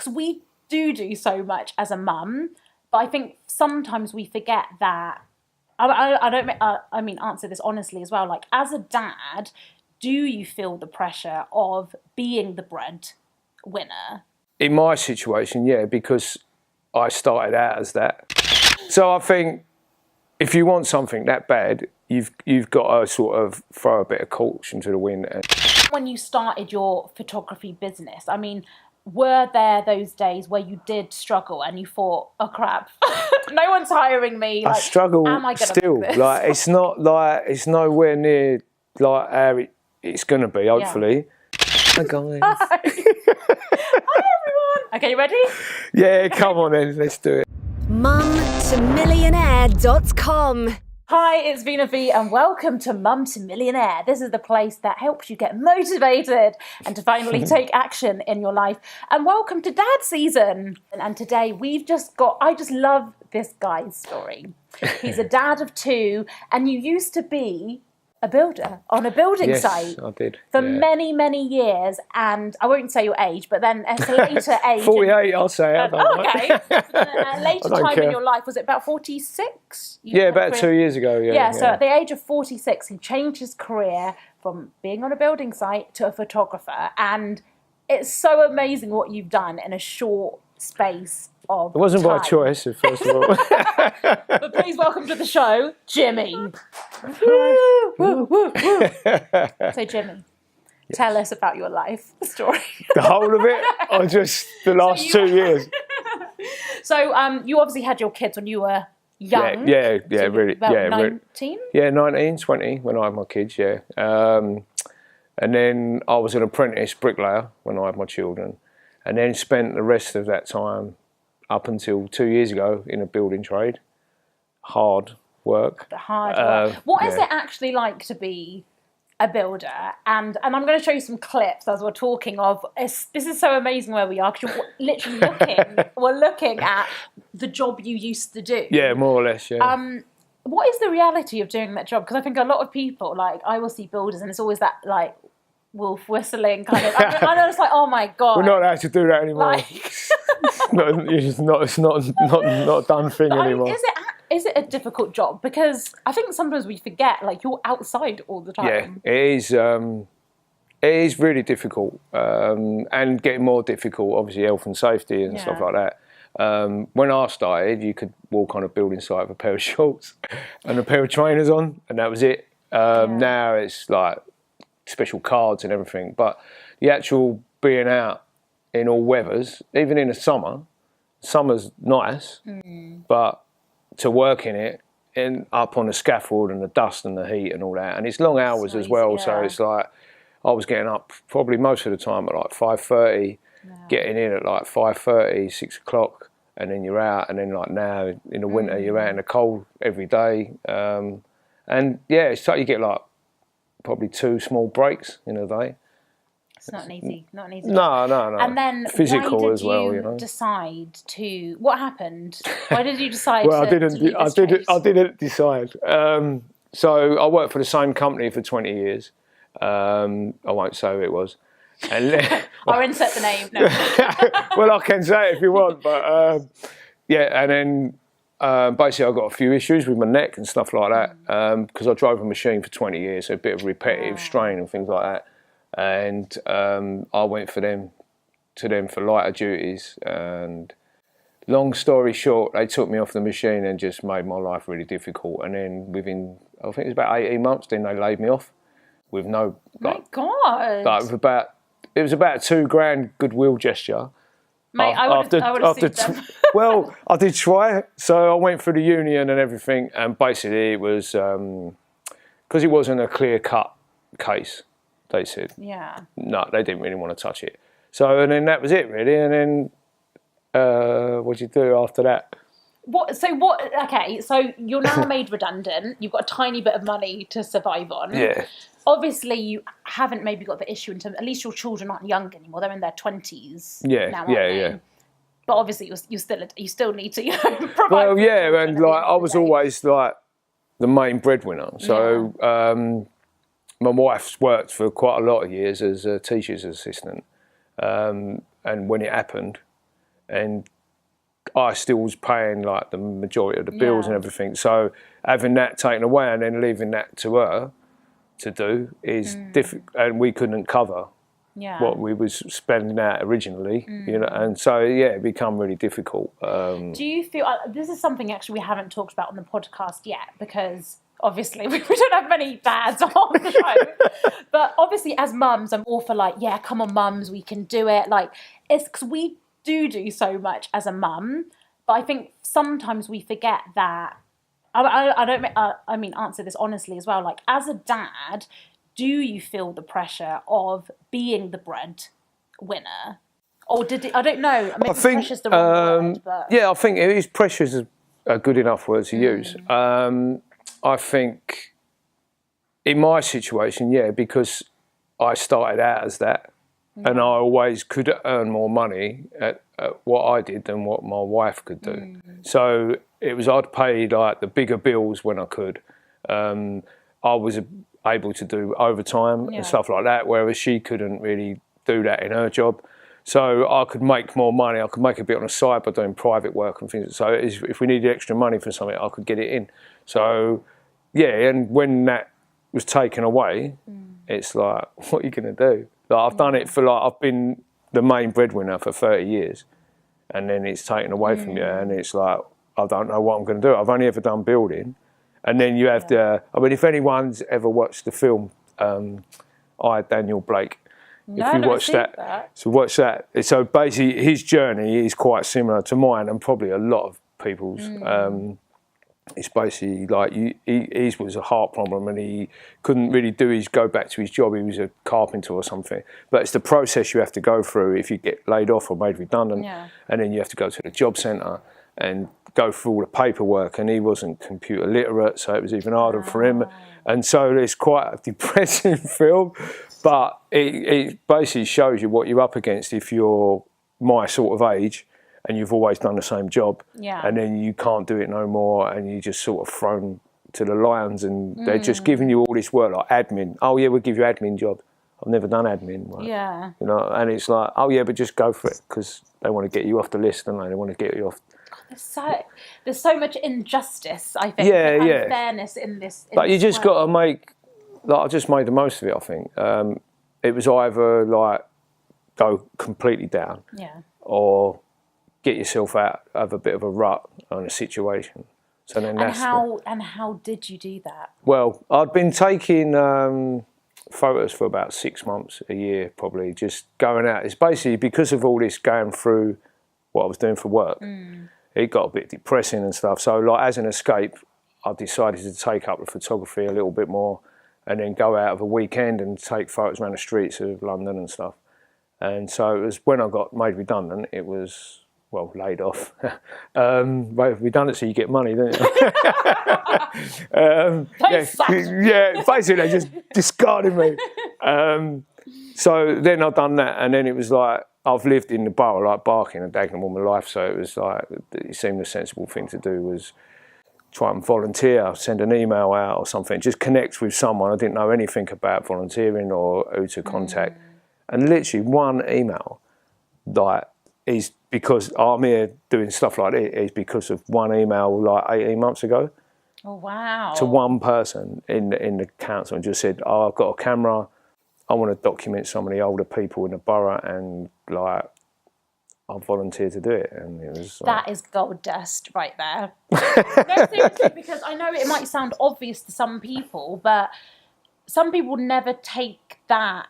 because we do so much as a mum, but I think sometimes we forget that. I mean, answer this honestly as well. Like, as a dad, do you feel the pressure of being the breadwinner? In my situation, yeah, because I started out as that. So I think if you want something that bad, you've got to sort of throw a bit of caution to the wind. When you started your photography business, I mean, were there those days where you did struggle and you thought, oh crap, no one's hiring me? Like, I struggle am I gonna still. make this? Like, it's not like, it's nowhere near like how it's going to be, hopefully. Hi guys. Hi. Hi everyone. Okay, you ready? Yeah, come on then, let's do it. mumtomillionaire.com. Hi, it's Veena V and welcome to Mum to Millionaire. This is the place that helps you get motivated and to finally take action in your life. And welcome to Dad Season. And today I just love this guy's story. He's a dad of 2 and you used to be a builder on a building site. Yes, I did. For many, many years, and I won't say your age, but then at a later age... 48, I'll say. Okay. At a later time in your life, was it about 46? Yeah, about 2 years ago, Yeah, so at the age of 46, he changed his career from being on a building site to a photographer, and it's so amazing what you've done in a short space of It wasn't time. by choice, first of all. But please welcome to the show, Jimmy. Woo, woo, woo, woo. So Jimmy, tell us about your life story. The whole of it, or just the last 2 years? So you obviously had your kids when you were young. Yeah, so really. About Yeah, 19? Yeah, 19, 20 when I had my kids, yeah. And then I was an apprentice bricklayer when I had my children. And then spent the rest of that time up until 2 years ago in a building trade. Hard work. The hard work. What is it actually like to be a builder? And I'm going to show you some clips as we're talking of. This is so amazing where we are because you're literally we're looking at the job you used to do. Yeah, more or less, yeah. What is the reality of doing that job? Because I think a lot of people, like, I will see builders and it's always that, like, wolf whistling kind of. I know, it's like, oh my god, we're not allowed to do that anymore. Like, it's not a done thing anymore. Is it a difficult job? Because I think sometimes we forget, like, you're outside all the time. Yeah, it is. It is really difficult, and getting more difficult. Obviously, health and safety and stuff like that. When I started, you could walk on a building site with a pair of shorts and a pair of trainers on, and that was it. Now it's like special cards and everything, but the actual being out in all weathers, even in the summer's nice, but to work in it and up on the scaffold and the dust and the heat and all that, and it's long hours as well, so it's like I was getting up probably most of the time at like 5:30, getting in at like 5:30, 6 o'clock, and then you're out, and then like now in the winter you're out in the cold every day, and yeah, it's like you get like probably 2 small breaks in a day. It's not an easy. No. And then physical why did as well, you know. Decide to? What happened? Why did you decide? Well, to leave this trade? I didn't decide. So I worked for the same company for 20 years. I won't say who it was. And I'll insert the name. No. Well, I can say it if you want, but yeah. And then basically I got a few issues with my neck and stuff like that because I drove a machine for 20 years, so a bit of repetitive strain and things like that. And I went to them for lighter duties, and long story short, they took me off the machine and just made my life really difficult. And then within, I think it was about 18 months, then they laid me off with no, like, my God. Like it was about $2,000 goodwill gesture. Mate, I would have sued them. Well, I did try. So I went through the union and everything, and basically it was because it wasn't a clear-cut case. They said, no, they didn't really want to touch it. So, and then that was it, really. And then what did you do after that? Okay, so you're now made redundant. You've got a tiny bit of money to survive on. Yeah. Obviously, you haven't maybe got the issue in terms. At least your children aren't young anymore; they're in their 20s. Yeah, now, aren't they? yeah. But obviously, you still need to provide. Well, yeah, and like I was always like the main breadwinner. So my wife's worked for quite a lot of years as a teacher's assistant, and when it happened, and I still was paying like the majority of the bills and everything. So having that taken away and then leaving that to her to do is difficult, and we couldn't cover what we was spending out originally, you know, and so it become really difficult. Do you feel this is something actually we haven't talked about on the podcast yet, because obviously we don't have many dads on the show, but obviously as mums, I'm all for like, yeah, come on, mums, we can do it. Like, it's because we do so much as a mum, but I think sometimes we forget that. I mean, answer this honestly as well. Like, as a dad, do you feel the pressure of being the breadwinner? Or did it, I don't know, maybe pressure's the wrong word, but... Yeah, I think it is, pressure's a good enough word to use. I think in my situation, because I started out as that, and I always could earn more money at what I did than what my wife could do. So it was, I'd pay like the bigger bills when I could. I was able to do overtime and stuff like that, whereas she couldn't really do that in her job. So I could make more money. I could make a bit on the side by doing private work and things. So if we needed extra money for something, I could get it in. So and when that was taken away, it's like, what are you going to do? Like, I've done it for I've been the main breadwinner for 30 years, and then it's taken away from you, and it's like, I don't know what I'm going to do. I've only ever done building. And then you have I mean, if anyone's ever watched the film, I, Daniel Blake, if you watch that, so watch that. So basically, his journey is quite similar to mine, and probably a lot of people's. It's basically like his was a heart problem, and he couldn't really go back to his job. He was a carpenter or something. But it's the process you have to go through if you get laid off or made redundant, and then you have to go to the job centre and go through all the paperwork. And he wasn't computer literate, so it was even harder for him. And so it's quite a depressing film, but it basically shows you what you're up against if you're my sort of age and you've always done the same job, and then you can't do it no more, and you're just sort of thrown to the lions, and they're just giving you all this work like admin. Oh yeah, we'll give you admin job. I've never done admin. Like, you know, and it's like, oh yeah, but just go for it, because they want to get you off the list, don't they? They want to get you off. There's so much injustice, I think, and unfairness in this. But you just got to make. Like, I just made the most of it. I think it was either like go completely down, or get yourself out of a bit of a rut on a situation. So then how did you do that? Well, I'd been taking photos for about 6 months, a year probably, just going out. It's basically because of all this going through what I was doing for work. It got a bit depressing and stuff. So like as an escape, I decided to take up the photography a little bit more, and then go out of a weekend and take photos around the streets of London and stuff. And so it was when I got made redundant, it was, well, laid off. Redundancy, you get money, don't you? Basically they just discarded me. So then I've done that, and then it was like, I've lived in the borough, like Barking and Dagenham all my life, so it was like, it seemed the sensible thing to do was try and volunteer, send an email out or something, just connect with someone. I didn't know anything about volunteering or who to contact. And literally one email, like, is because I'm here doing stuff like this, is because of one email like 18 months ago. Oh, wow. To one person in the council, and just said, oh, I've got a camera, I want to document some of the older people in the borough, and like, I volunteered to do it. And it was that is gold dust right there. No, seriously, because I know it might sound obvious to some people, but some people never take that.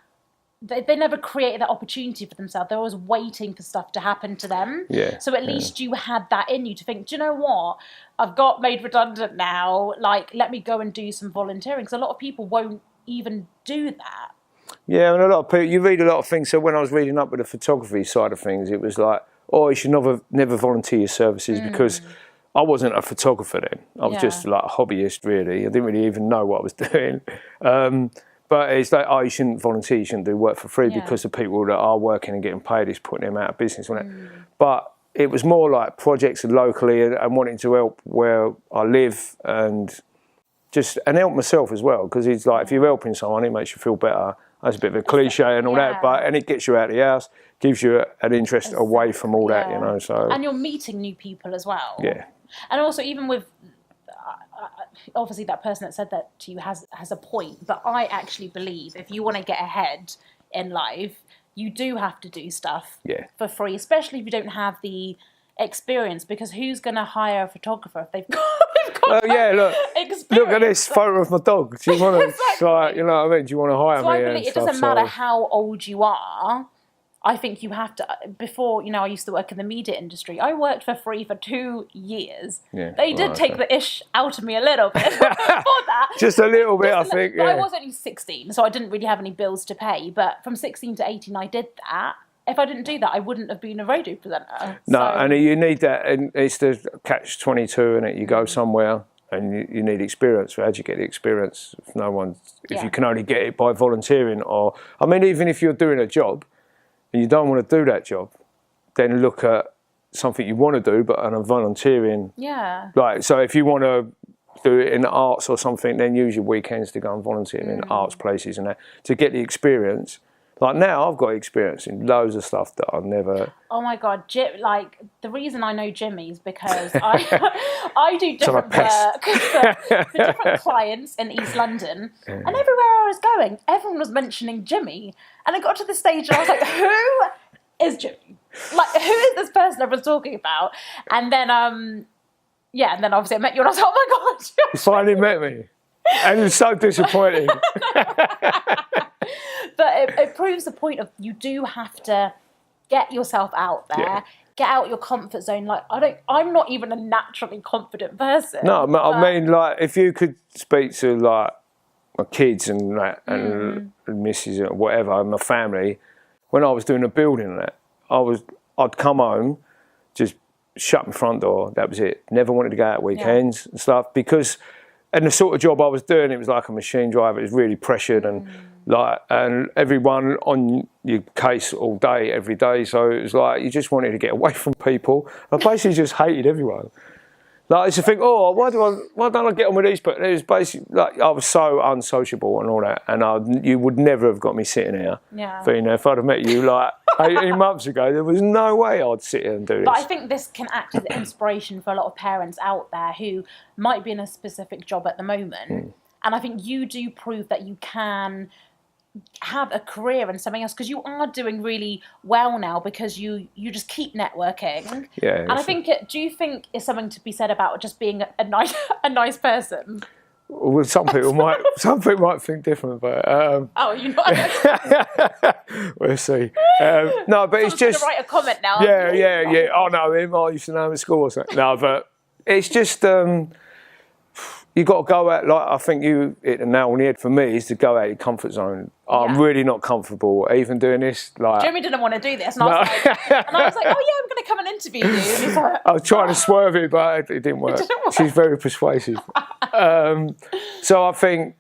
They never create that opportunity for themselves. They're always waiting for stuff to happen to them. So at least you had that in you to think, do you know what? I've got made redundant now. Like, let me go and do some volunteering. Because a lot of people won't even do that. Yeah, and a lot of people, you read a lot of things. So when I was reading up with the photography side of things, it was like, oh, you should never volunteer your services, because I wasn't a photographer then. I was just like a hobbyist, really. I didn't really even know what I was doing. But it's like, oh, you shouldn't volunteer, you shouldn't do work for free, because the people that are working and getting paid is putting them out of business. But it was more like projects locally and wanting to help where I live, and help myself as well, because it's like, if you're helping someone, it makes you feel better. That's a bit of a cliche and all that, and it gets you out of the house, gives you an interest away from all that, you know. So and you're meeting new people as well. Yeah. And also, even with obviously that person that said that to you has a point, but I actually believe if you want to get ahead in life, you do have to do stuff for free, especially if you don't have the experience, because who's going to hire a photographer if they've got experience? Look at this photo of my dog. Do you want to, you know what I mean? Do you want to hire me? I believe it doesn't matter how old you are. I think you have to, before, you know, I used to work in the media industry. I worked for free for 2 years. Yeah, they did take the ish out of me a little bit before that. Just a little bit, I think. I was only 16, so I didn't really have any bills to pay. But from 16 to 18, I did that. If I didn't do that, I wouldn't have been a radio presenter. No, and you need that, and it's the catch-22, and you go somewhere and you need experience. How do you get the experience if if you can only get it by volunteering? Or, I mean, even if you're doing a job and you don't want to do that job, then look at something you want to do, but on a volunteering. Yeah. Like, so if you want to do it in the arts or something, then use your weekends to go and volunteer in arts places and that to get the experience. Like now, I've got experience in loads of stuff that I've never. Oh my God, like the reason I know Jimmy is because I do different work for different clients in East London, and everywhere I was going, everyone was mentioning Jimmy, and I got to the stage and I was like, who is Jimmy? Like, who is this person everyone's talking about? And then, and then obviously I met you, and I was like, oh my God, you finally met me, and it's so disappointing. But it proves the point of you do have to get yourself out there, get out your comfort zone. Like I'm not even a naturally confident person. No, I mean, like if you could speak to like my kids and that and missus or whatever, and my family, when I was doing the building and that, I'd come home, just shut my front door. That was it. Never wanted to go out weekends and stuff because, and the sort of job I was doing, it was like a machine driver. It was really pressured and everyone on your case all day, every day. So it was like you just wanted to get away from people. I basically just hated everyone. Like I used to think, why don't I get on with these? But it was basically like I was so unsociable and all that, and you would never have got me sitting here. Yeah. Veena, if I'd have met you like 18 months ago, there was no way I'd sit here and do this. But I think this can act as inspiration for a lot of parents out there who might be in a specific job at the moment, and I think you do prove that you can have a career in something else, because you are doing really well now because you just keep networking. And I think do you think it's something to be said about just being a nice person? Well, some people might think different, but you know. We'll see. No, but it's just gonna write a comment now. Yeah. I know him. I used to know him at school or something. No, but it's just you got to go out. Like I think you hit the nail on the head for me is to go out your comfort zone. I'm really not comfortable even doing this. Like Jimmy didn't want to do this, and I was like, oh yeah, I'm going to come and interview you. And he's like, I was trying to swerve it, but it didn't work. She's very persuasive. So I think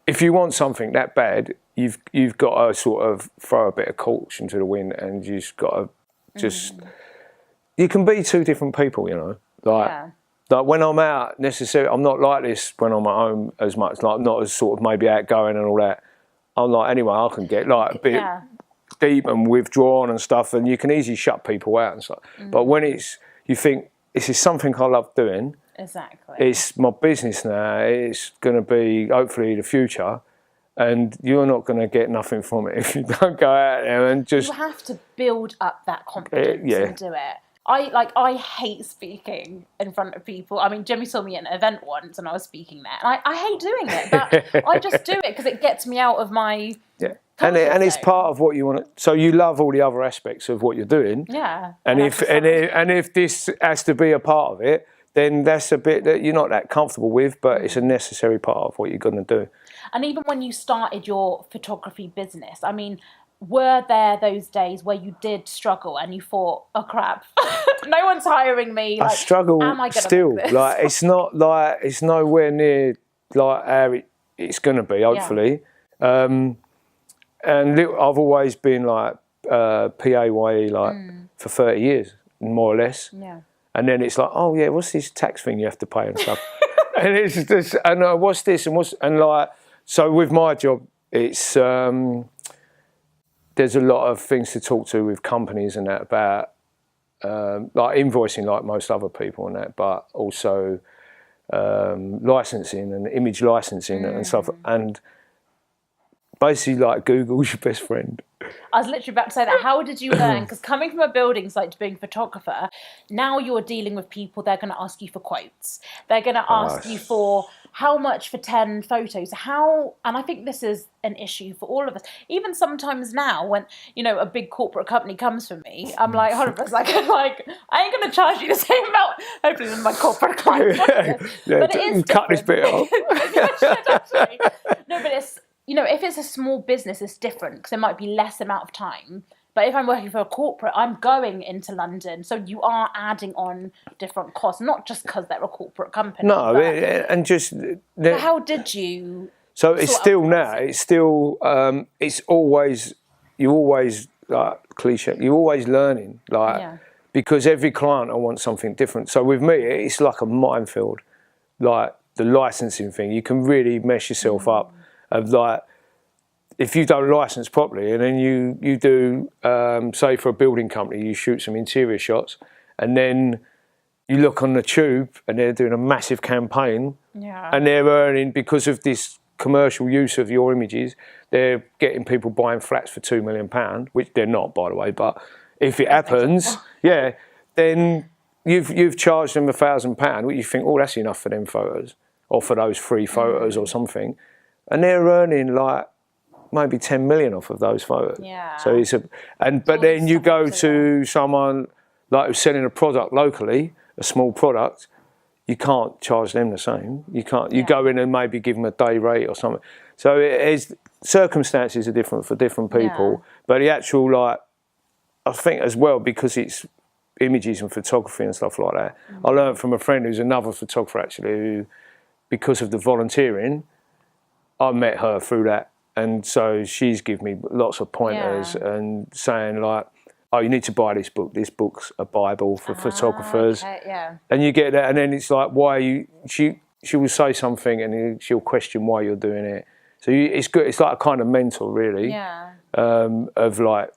if you want something that bad, you've got to sort of throw a bit of caution to the wind, and you just got to just. You can be two different people, you know. Like when I'm out, necessarily, I'm not like this when I'm at home as much. Like not as sort of maybe outgoing and all that. I'm like anyway, I can get like a bit deep and withdrawn and stuff, and you can easily shut people out and stuff. But when you think this is something I love doing. Exactly. It's my business now. It's going to be hopefully the future, and you're not going to get nothing from it if you don't go out there and just. You have to build up that confidence and do it. I hate speaking in front of people. I mean, Jimmy saw me at an event once and I was speaking there, and I hate doing it, but I just do it because it gets me out of my and it's part of what you want to. So you love all the other aspects of what you're doing, And if this has to be a part of it, then that's a bit that you're not that comfortable with, but it's a necessary part of what you're going to do. And even when you started your photography business, I mean, were there those days where you did struggle and you thought, oh crap, no one's hiring me? Like, I struggle still. Like it's not like it's nowhere near like how it's going to be. Hopefully, and I've always been like PAYE like for 30 years, more or less. Yeah. And then it's like, oh yeah, what's this tax thing you have to pay and stuff? And it's just, and what's this and what's and like so with my job. it's there's a lot of things to talk to with companies and that about like invoicing, like most other people and that, but also licensing and image licensing and stuff, and basically like Google's your best friend. I was literally about to say that. How did you learn? Because coming from a building site to being a photographer, now you're dealing with people, they're going to ask you for quotes. They're going to ask you for how much for 10 photos. And I think this is an issue for all of us. Even sometimes now when, you know, a big corporate company comes for me, I'm like, hold on a second, like, I ain't going to charge you the same amount. Hopefully this is my corporate client. But it is cut this bit off. No, but it's, you know, if it's a small business, it's different because there might be less amount of time. But if I'm working for a corporate, I'm going into London. So you are adding on different costs, not just because they're a corporate company. No, and just... But how did you... So it's still now, it's still, it's always, you always, like, cliche, you're always learning, like, because every client, I want something different. So with me, it's like a minefield, like the licensing thing. You can really mess yourself up. Of like, if you don't license properly, and then you do, say for a building company, you shoot some interior shots, and then you look on the tube, and they're doing a massive campaign, and they're earning, because of this commercial use of your images, they're getting people buying flats for £2 million, which they're not, by the way. But if it happens, then you've charged them £1,000, which you think, oh, that's enough for them photos, or for those free photos or something. And they're earning like maybe 10 million off of those photos. So it's but then you go to someone like who's selling a product locally, a small product, you can't charge them the same. You can't. You go in and maybe give them a day rate or something. So circumstances are different for different people. But the actual, like, I think as well, because it's images and photography and stuff like that. I learned from a friend who's another photographer actually, who, because of the volunteering, I met her through that, and so she's given me lots of pointers and saying like, oh, you need to buy this book. This book's a Bible for photographers. And you get that, and then it's like, why are you? She will say something, and she'll question why you're doing it. So it's good. It's like a kind of mentor, really. Of like,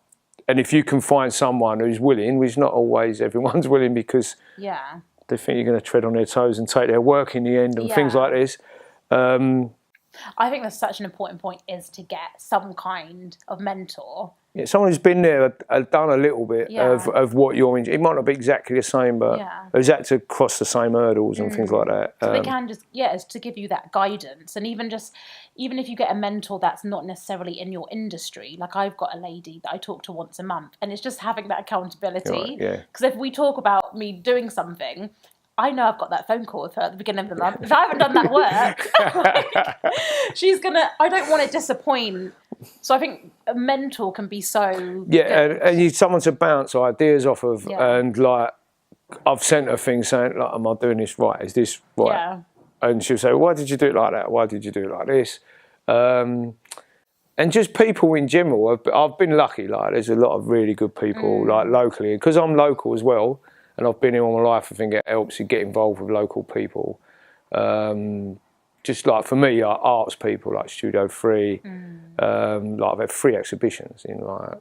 and if you can find someone who's willing, which not always everyone's willing, because they think you're going to tread on their toes and take their work in the end and things like this. I think that's such an important point, is to get some kind of mentor. Yeah, someone who's been there, done a little bit of what you're in. It might not be exactly the same, but who's had to cross the same hurdles and things like that. So they can just, it's to give you that guidance. And even if you get a mentor that's not necessarily in your industry, like I've got a lady that I talk to once a month, and it's just having that accountability. Because if we talk about me doing something, I know I've got that phone call with her at the beginning of the month. If I haven't done that work, she's going to... I don't want to disappoint. So I think a mentor can be so good. And you need someone to bounce ideas off of. And, like, I've sent her things saying, like, am I doing this right? Is this right? And she'll say, why did you do it like that? Why did you do it like this? And just people in general. I've been lucky. Like, there's a lot of really good people, like, locally. Because I'm local as well. And I've been here all my life. I think it helps you get involved with local people. Just like for me, like arts people, like Studio 3. Like I've had 3 exhibitions in like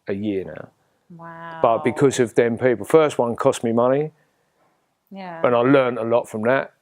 a year now. Wow. But because of them people, first one cost me money. And I learned a lot from that.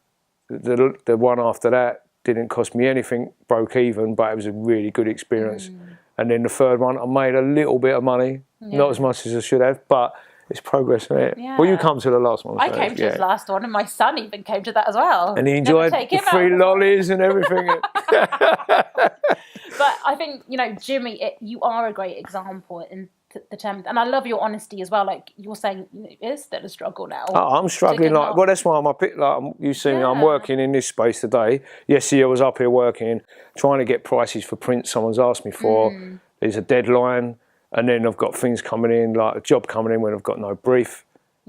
The one after that didn't cost me anything, broke even, but it was a really good experience. And then the third one, I made a little bit of money, not as much as I should have, but it's progress, isn't it? Well, you come to the last one. I came to the last one, and my son even came to that as well. And he enjoyed the free lollies and everything. But I think, you know, Jimmy, you are a great example in the term, and I love your honesty as well. Like you're saying, it is still a struggle now. Oh, I'm struggling. Like, well, that's why I'm a bit like you see me. I'm working in this space today. Yesterday I was up here working, trying to get prices for prints someone's asked me for. There's a deadline. And then I've got things coming in, like a job coming in when I've got no brief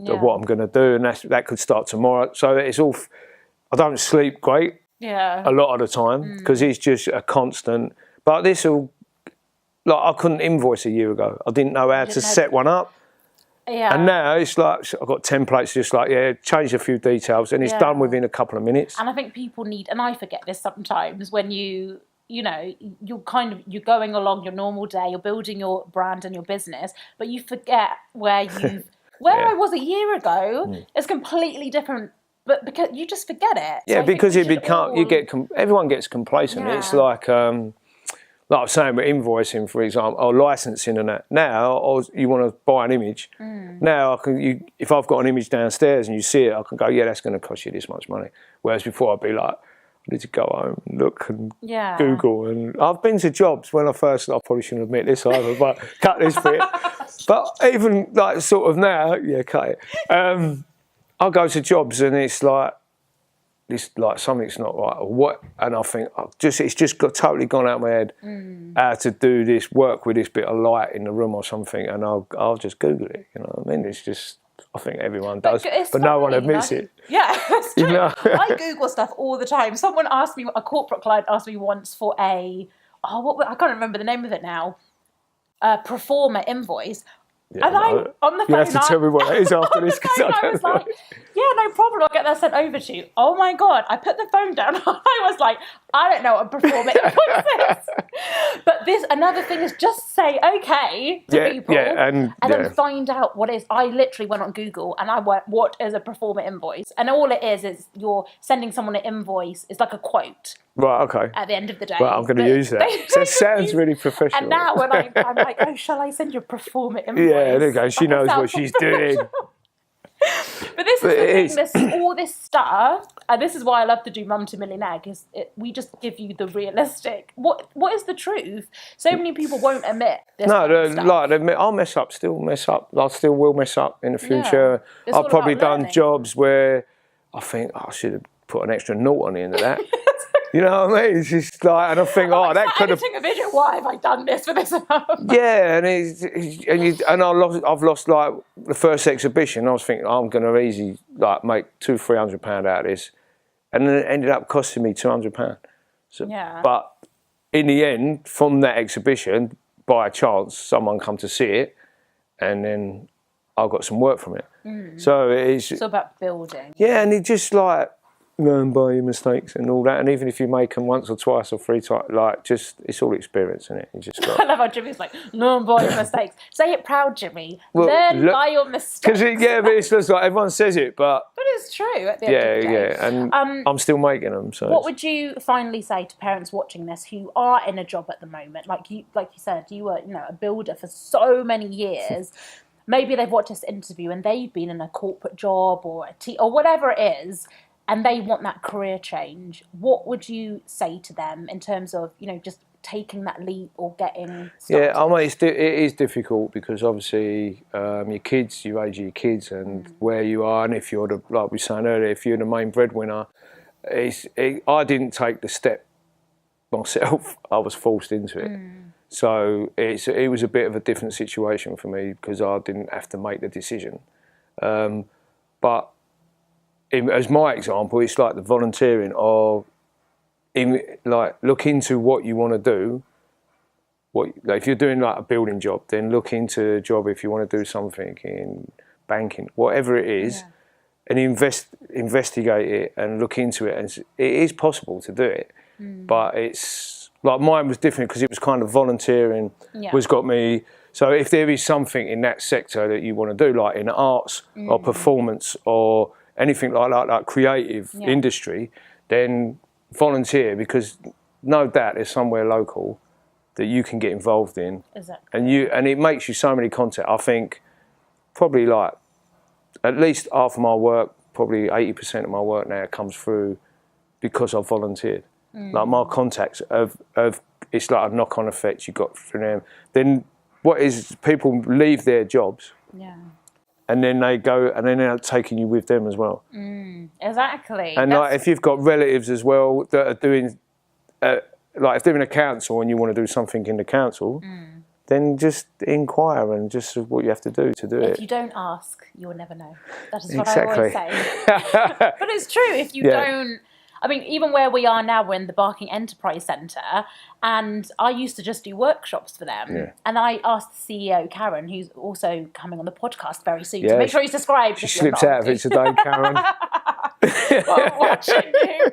of what I'm going to do, and that could start tomorrow. So it's all. I don't sleep great a lot of the time because it's just a constant. But this will, like, I couldn't invoice a year ago. I didn't know how to set one up. And now it's like I've got templates, just like change a few details, and it's done within a couple of minutes. And I think people need, and I forget this sometimes, when you you're going along your normal day, you're building your brand and your business, but you forget where I was a year ago is completely different. But because you just forget it. Yeah, because everyone gets complacent. Yeah. It's like I was saying with invoicing, for example, or licensing and that. Now, you want to buy an image. Now, if I've got an image downstairs and you see it, I can go, yeah, that's going to cost you this much money. Whereas before, I'd be like, I need to go home and look and Google. And I've been to jobs when I probably shouldn't admit this either, but cut this bit. But even like sort of now, cut it. I go to jobs and it's like something's not right or what, and I think it's just totally gone out of my head how to do this, work with this bit of light in the room or something, and I'll just Google it. You know what I mean? It's just, I think everyone does, but no one admits it. Yeah, it's true. I Google stuff all the time. Someone asked me, a corporate client asked me once for I can't remember the name of it now, a performer invoice. Yeah, and on the phone, you have to tell me what it is after this. I was like, yeah, no problem, I'll get that sent over to you. Oh my God, I put the phone down. I was like, I don't know what a performer invoice is. But another thing is just say okay to people and then find out what it is. I literally went on Google and I went, what is a performer invoice? And all it is you're sending someone an invoice. It's like a quote. Right, okay. At the end of the day. Well, I'm going to use that. So it sounds really professional. And now when I'm like, oh, shall I send you a performer invoice? Yeah, there you go. She knows what she's doing. But this is the thing, all this stuff, and this is why I love to do Mum to Millionaire, because we just give you the realistic. What is the truth? So many people won't admit this. No, I'll still mess up. I still will mess up in the future. Yeah. I've probably done jobs where I think I should have put an extra naught on the end of that. You know what I mean? It's just like, and I think, that could have. Editing a video. Why have I done this for this amount? Yeah, I've lost like the first exhibition. I was thinking I'm going to easily like make £200-300 out of this, and then it ended up costing me £200. So, but in the end, from that exhibition, by chance, someone come to see it, and then I got some work from it. So it's about building. Yeah, and it just like. Learn by your mistakes and all that, and even if you make them once or twice or 3 times, it's all experience, isn't it? You just got. I love how Jimmy's like, learn by your mistakes. Say it proud, Jimmy. Learn by your mistakes. Because but it's just like everyone says it, but it's true at the end of the day. And I'm still making them. So what would you finally say to parents watching this who are in a job at the moment, like you said, you were a builder for so many years. Maybe they've watched this interview and they've been in a corporate job or or whatever it is. And they want that career change. What would you say to them in terms of, just taking that leap or getting started? Yeah, I mean, it is difficult because obviously your kids, you age your kids and where you are, and if you're like we were saying earlier, if you're the main breadwinner, I didn't take the step myself. I was forced into it. So it was a bit of a different situation for me because I didn't have to make the decision. But as my example, it's like the volunteering or look into what you want to do. If you're doing like a building job, then look into a job if you want to do something in banking, whatever it is, and investigate it and look into it. And it is possible to do it, but it's like mine was different because it was kind of volunteering was got me. So if there is something in that sector that you want to do, like in the arts or performance or anything like creative industry, then volunteer because no doubt there's somewhere local that you can get involved in. Exactly. And it makes you so many contacts. I think probably like at least half of my work, probably 80% of my work now comes through because I've volunteered. Like my contacts of it's like a knock-on effect you got through them. Then what is people leave their jobs. And then they go, and then they're taking you with them as well. Exactly. And like, if you've got relatives as well that are doing, like if they're in a council and you want to do something in the council, then just inquire and just what you have to do it. If you don't ask, you'll never know. That is what I always say. But it's true. If you don't, I mean, even where we are now, we're in the Barking Enterprise Centre, and I used to just do workshops for them. And I asked the CEO, Karen, who's also coming on the podcast very soon, to make sure he's described. She slips out of it today, Karen. Well, watching you.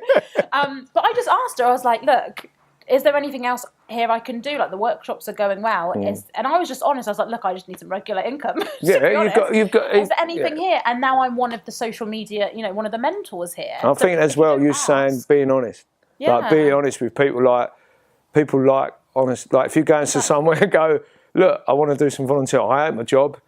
But I just asked her, I was like, look, is there anything else here I can do? Like the workshops are going well. And I was just honest. I was like, look, I just need some regular income. You've got. Is there anything here? And now I'm one of the social media, one of the mentors here. I think as well, you're saying being honest. Yeah. Like being honest with people like honest. Like if you go into somewhere and go, look, I want to do some volunteering. I hate my job.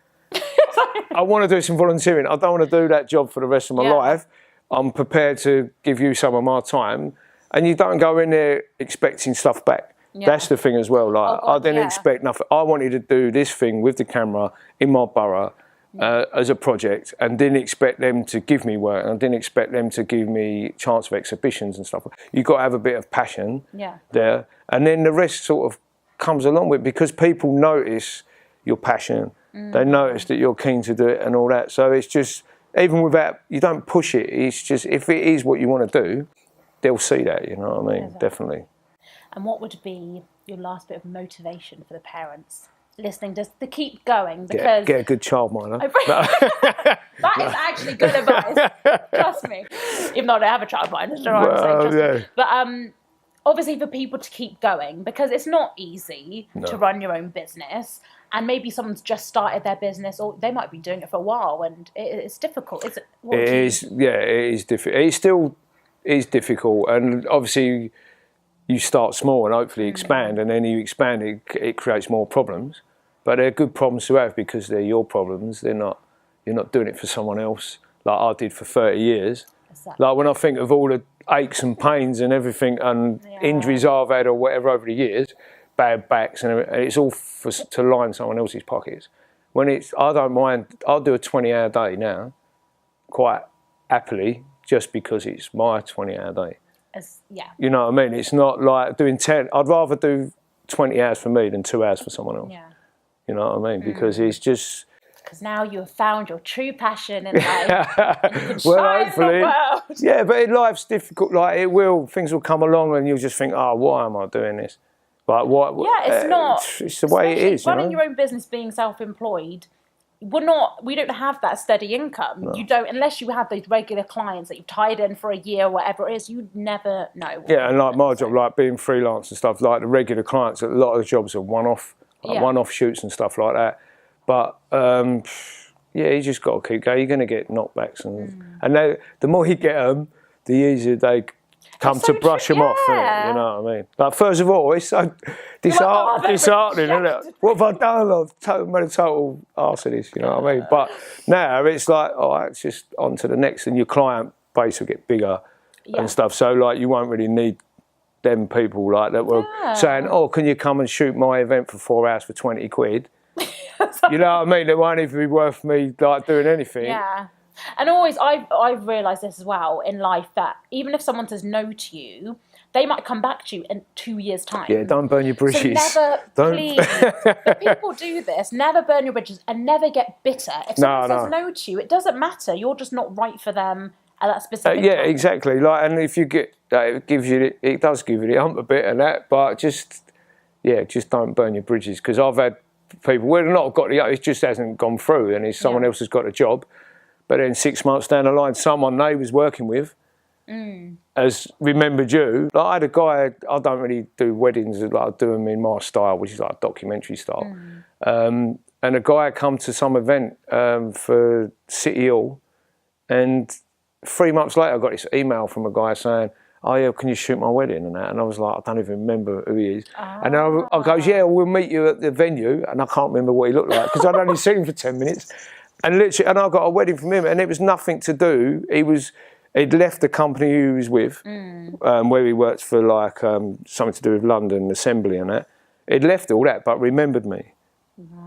I want to do some volunteering. I don't want to do that job for the rest of my life. I'm prepared to give you some of my time. And you don't go in there expecting stuff back. Yeah. That's the thing as well. Like I didn't expect nothing. I wanted to do this thing with the camera in my borough as a project, and didn't expect them to give me work. And I didn't expect them to give me chance of exhibitions and stuff. You've got to have a bit of passion there, and then the rest sort of comes along with it, because people notice your passion. They notice that you're keen to do it and all that. So it's just, even without, you don't push it. It's just, if it is what you want to do, they'll see that, you know what I mean? Exactly. Definitely. And what would be your last bit of motivation for the parents listening, just to keep going? Because get a good childminder. That is actually good advice. Trust me. Even though I don't have a childminder, But obviously for people to keep going, because it's not easy to run your own business. And maybe someone's just started their business, or they might be doing it for a while, and it's difficult. It is difficult. It still is difficult, and obviously you start small and hopefully expand, and then you expand, it creates more problems. But they're good problems to have, because they're your problems. You're not doing it for someone else like I did for 30 years. Exactly. Like when I think of all the aches and pains and everything and injuries I've had or whatever over the years, bad backs and everything, it's all to line someone else's pockets. I don't mind. I'll do a 20-hour day now, quite happily, just because it's my 20-hour day. You know what I mean? It's not like doing 10. I'd rather do 20 hours for me than 2 hours for someone else. Yeah. You know what I mean? Because it's just... Because now you have found your true passion in life. And you can hopefully. Yeah, but life's difficult. Like things will come along and you'll just think, oh, why am I doing this? Like what? Yeah, it's not. It's the way it is. Running your own business, being self-employed, we don't have that steady income. No. You don't, unless you have those regular clients that you've tied in for a year, whatever it is, you'd never know. Yeah, and like my job, like being freelance and stuff, like the regular clients, a lot of the jobs are one-off shoots and stuff like that. But you just got to keep going. You're going to get knockbacks, and the more you get them, the easier they come to brush them off. You know what I mean? But first of all, it's so disheartening, isn't it? What have I done? I've made a total arse of this, you know what I mean? But now it's like, it's just on to the next, and your client base will get bigger and stuff. So like, you won't really need them people like that were saying, oh, can you come and shoot my event for 4 hours for 20 quid? You know what I mean? It won't even be worth me like doing anything. Yeah. And always, I've realised this as well in life, that even if someone says no to you, they might come back to you in 2 years' time. Yeah, don't burn your bridges. So please, but people do this, never burn your bridges and never get bitter. If someone says no to you, it doesn't matter. You're just not right for them at that specific time. Exactly. Like, and if you get, it does give you the hump a bit and that, but just don't burn your bridges. Because I've had people where they've not got it just hasn't gone through, and someone else has got a job. But then 6 months down the line, someone they was working with has remembered you. Like I had a guy, I don't really do weddings, like I do them in my style, which is like a documentary style. And a guy had come to some event for City Hall, and 3 months later I got this email from a guy saying, oh yeah, can you shoot my wedding and that? And I was like, I don't even remember who he is. And I goes, yeah, we'll meet you at the venue. And I can't remember what he looked like, because I'd only seen him for 10 minutes. And literally, and I got a wedding from him, and it was nothing to do. He'd left the company he was with, where he worked for like something to do with London Assembly and that. He'd left all that, but remembered me,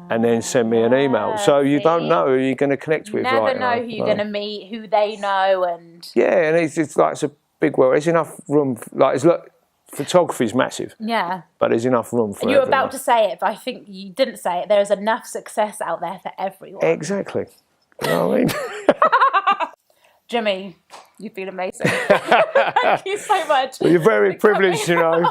and then sent me an email. So you don't know who you're going to connect with. Never know who you're going to meet, who they know, and and it's like it's a big world. There's enough room. Photography's massive. Yeah. But there's enough room for everyone. You were about to say it, but I think you didn't say it. There's enough success out there for everyone. Exactly. You know what I mean? Jimmy, you feel amazing. Thank you so much. Well, you're very privileged, you know.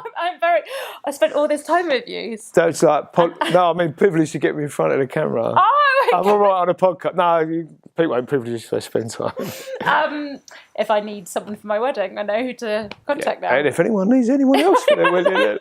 I spent all this time with you. So it's like, privileged to get me in front of the camera. Oh, I'm all right on a podcast. No, People ain't privileged to spend time. If I need someone for my wedding, I know who to contact now. And if anyone needs anyone else for their wedding,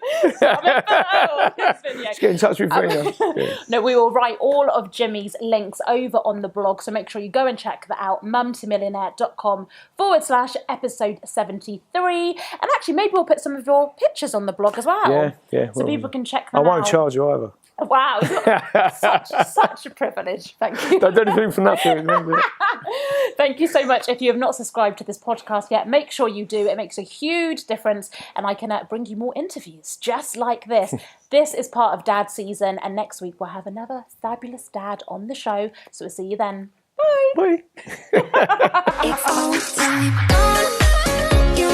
Just get in touch with Veena. Yeah. No, we will write all of Jimmy's links over on the blog, so make sure you go and check that out, mumtomillionaire.com/episode 73. And actually, maybe we'll put some of your pictures on the blog as well. Yeah. So people can check them I out. won't charge you either. Wow, such a privilege. Thank you. Don't do anything for nothing. Thank you so much. If you have not subscribed to this podcast yet, make sure you do. It makes a huge difference, and I can bring you more interviews just like this. This is part of Dad season, and next week we'll have another fabulous dad on the show. So we'll see you then. Bye. Bye. It's all time on you.